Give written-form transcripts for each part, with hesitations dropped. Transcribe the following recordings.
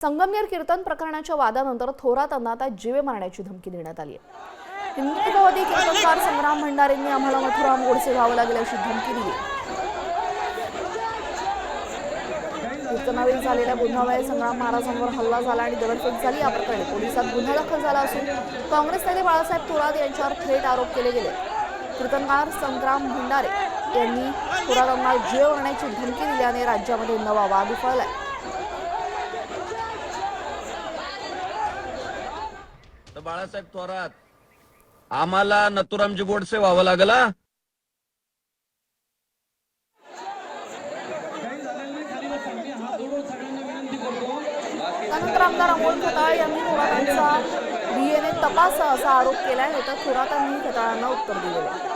संगमनेर कीर्तन प्रकरणाच्या वादानंतर थोरातांना आता जीवे मारण्याची धमकी देण्यात आली आहे। हिंदुत्ववादी कीर्तनकार संग्राम भंडारेंनी आम्हाला मथुराम गोडसे व्हावं लागेल अशी धमकी दिली। कीर्तनावेळी झालेल्या गुन्ह्यामुळे संग्राम महाराजांवर हल्ला झाला आणि दगडफेक झाली। या प्रकरणी पोलिसात गुन्हा दाखल झाला असून काँग्रेस नेते बाळासाहेब थोरात यांच्यावर थेट आरोप केले गेले। कीर्तनकार संग्राम भंडारे यांनी थोरातांना जीवे मारण्याची धमकी दिल्याने राज्यामध्ये नवा वाद उफाळलाय। बाळासाहेब थोरात आम्हाला नथुरामजी गोडसे व्हावं लागला। त्यानंतर आमदार अमोल खताळ यांनी थोरातांचा डीएनए तपासा असा आरोप केलाय। तर थोरातांनी खताळांना उत्तर दिलेलं आहे।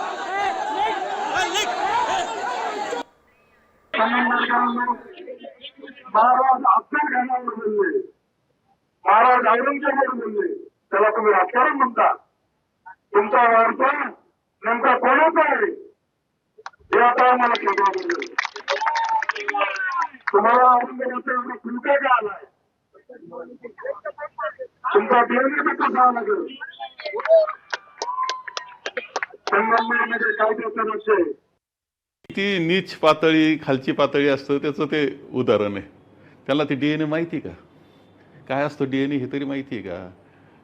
महाराज औरंगजेबावर बोलले, त्याला तुम्ही राजकारण म्हणता। तुमचा अर्थ नेमका कोणाचा आहे हे आता आम्हाला शोधावं लागेल। तुम्हाला औरंगजेबाचा एवढा खुलका का आलाय? तुमचा डीएनए कसा लागेल? संगमनेरमध्ये काय त्याचं आहे? ती नीच पातळी खालची पातळी असतं त्याचं ते उदाहरण आहे। त्याला ते डीएनए माहिती का काय असतं? डीएनए हे तरी माहिती आहे का?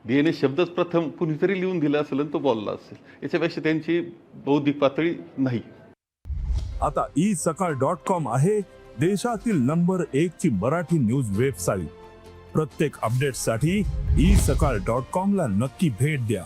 डीएनए शब्दच प्रथम कुणीतरी लिहून दिला असेल आणि तो बोलला असेल, याच्यापेक्षा त्यांची बौद्धिक पातळी नाही। आता isakal.com आहे देशातील नंबर 1 ची मराठी न्यूज वेबसाईट। प्रत्येक अपडेटसाठी isakal.com ला नक्की भेट द्या।